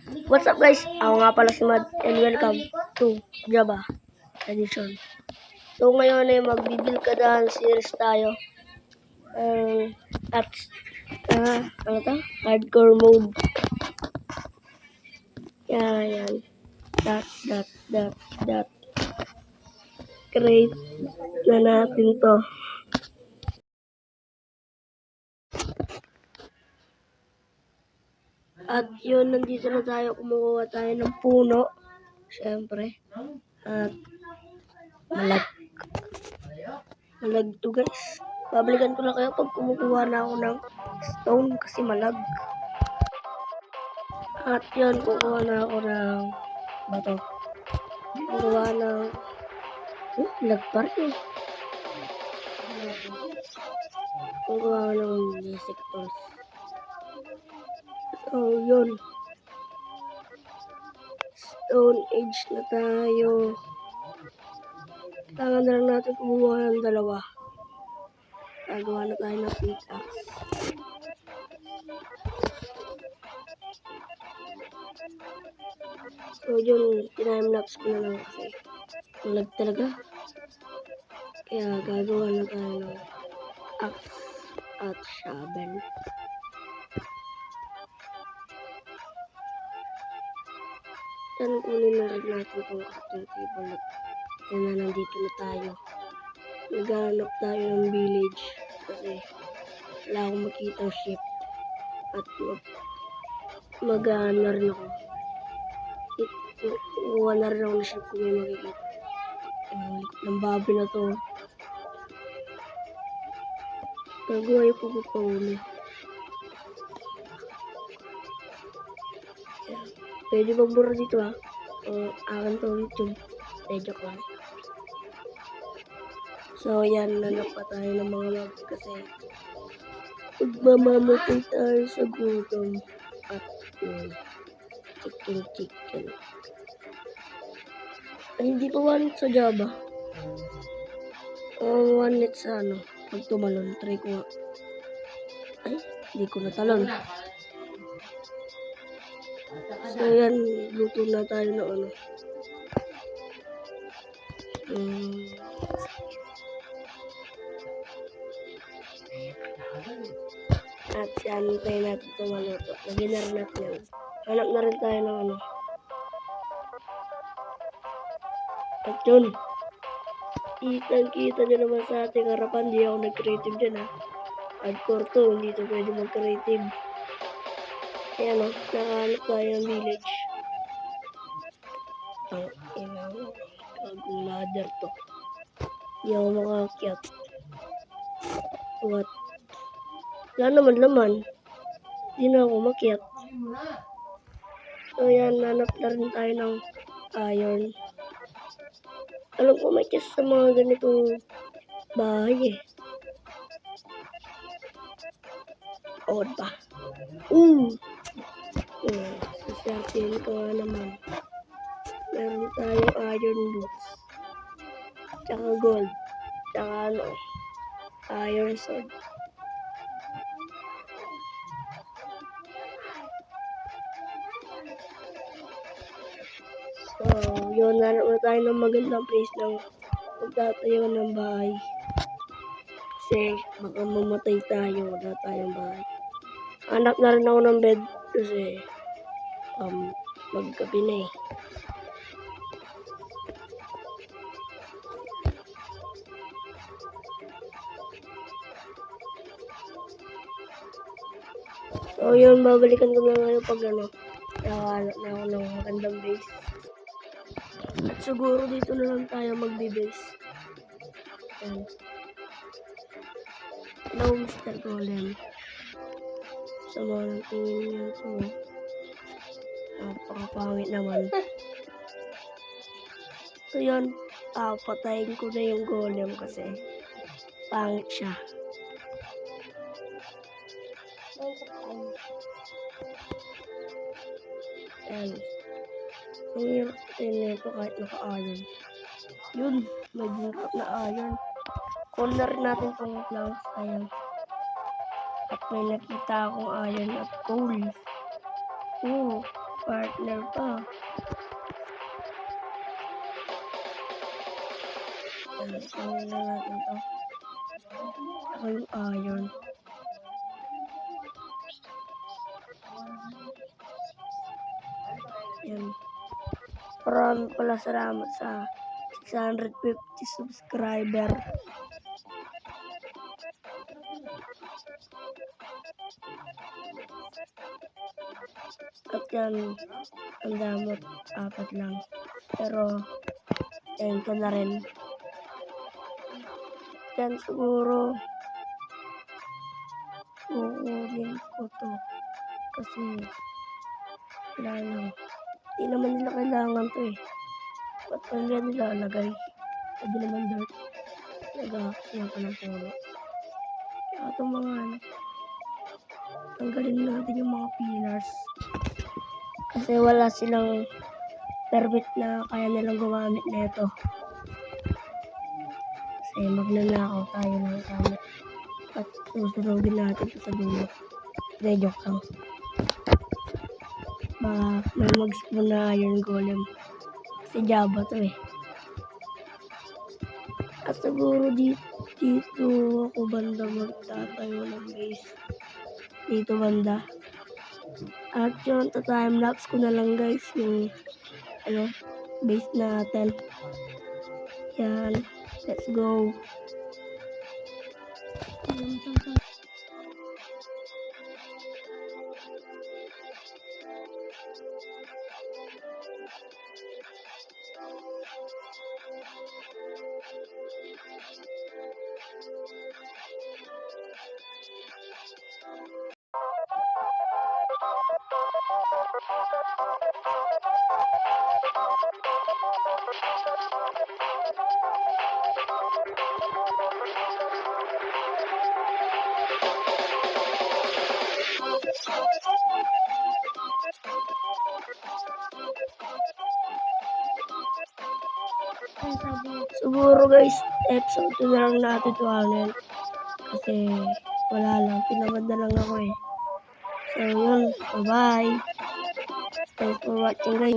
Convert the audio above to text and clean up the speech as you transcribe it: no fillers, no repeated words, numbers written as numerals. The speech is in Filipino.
What's up guys? Ako nga pala si Mad and welcome to Java Edition. So ngayon ay magbibuild ka daan series tayo. At ano to? Hardcore mode. Yan. Dot. Create na natin to. At yun, nandito na tayo. Kumukuha tayo ng puno. Siyempre. At malag to guys. Babalikan ko na kayo pag kumukuha na ako ng stone kasi malag. At yun, kukuha na ako ng bato. Kukuha ng lag pa rin. Kukuha ng basic tools. So yun. Stone Age na tayo. Kailangan na lang natin kumuha ng dalawa. Gagawa na tayo ng pickaxe. So yun, time-lapse ko na lang kasi malag talaga. Kaya gagawa na tayo ng axe at shovel. Yan, kunin na rin natin itong crafting table at yan na, nandito na tayo. Naghanap tayo ng village kasi wala akong makita ang ship at mag-ano na rin ako. Kukuha na rin ako ng ship kung may makikita. Ng baboy na to. Gagawa yung pagpapahuli. Pwede magbura dito ha. Akin to YouTube. Joke lang. So yan, nanap pa tayo ng mga map kasi magmamamatay tayo sa gutom at chicken. Ay, hindi pa one sa Java. One net sa ano. Pag tumalon, try ko nga. Ay, hindi ko natalon. So yan, luto na tayo ng ano. At yan, tayo natin tumaluto. Naginar natin yan. Hanap na rin tayo ng ano. At yun, kita nyo naman sa ating harapan, di ako nag-creative dyan ha. Hardcore to, hindi to pwede mag-creative. Ayan o, nakahanap tayo ng village. Ang inang ladder to. Hindi ako makakyat. What? Wala naman laman. Hindi na ako makyat. So yan, nanap na rin tayo ng iron. Alam ko may chest sa mga ganitong bahay eh. Odd pa. Sasartin ko naman. Meron tayong iron boots. Tsaka gold. Tsaka ano, iron sword. So, yun, naroon na tayo ng magandang place ng magtatayo ng bahay. Kasi baka mamatay tayo, wala tayong bahay. Hanap na rin ako ng bed kasi maggabi na eh. So yun, babalikan ko na ngayon pag ano, nakahanap na ako ng magandang base. At siguro dito na lang tayo magbe-base. Ayan. Hello, Mr. Golem. Sa mga tingin niyo ito, napakapangit naman. So yun, patayin ko na yung golem kasi pangit siya. Ayan. Ang hirap din nito kahit naka-iron. Yun, may drop na iron. Corner natin itong planks. Ayan. At may nakita akong iron at coal. partner pa. Yan, kunin na natin to. Ako yung iron. Yan. Maraming pala salamat sa 650 subscriber. At yan, ang damot, 4 lang. Pero, yan ko na rin. Yan siguro, kukunin ko to. Kasi, wala lang. Hindi naman nila kailangan to eh. Ba't pa nila nilalagay? Pwede naman dirt. Nag-aaksin pa ng puno. Kaya itong mga ano, tanggalin natin yung mga pillars. Kasi wala silang permit na kaya nilang gumamit na ito. Kasi magnanakaw tayo ng gamit. At susunogin natin ito sa dulo. Hindi, joke lang. May mag-spawn na iron golem. Kasi Java to eh. At siguro dito ako banda magtatayo ng base. Dito banda. At yun, timelapse ko na lang guys yung base natin. Yan. Let's go. Siguro guys, episode 2 na lang natin tuwanan. Kasi wala lang, pinamad na lang ako eh. So yun, bye-bye. Thanks for watching guys.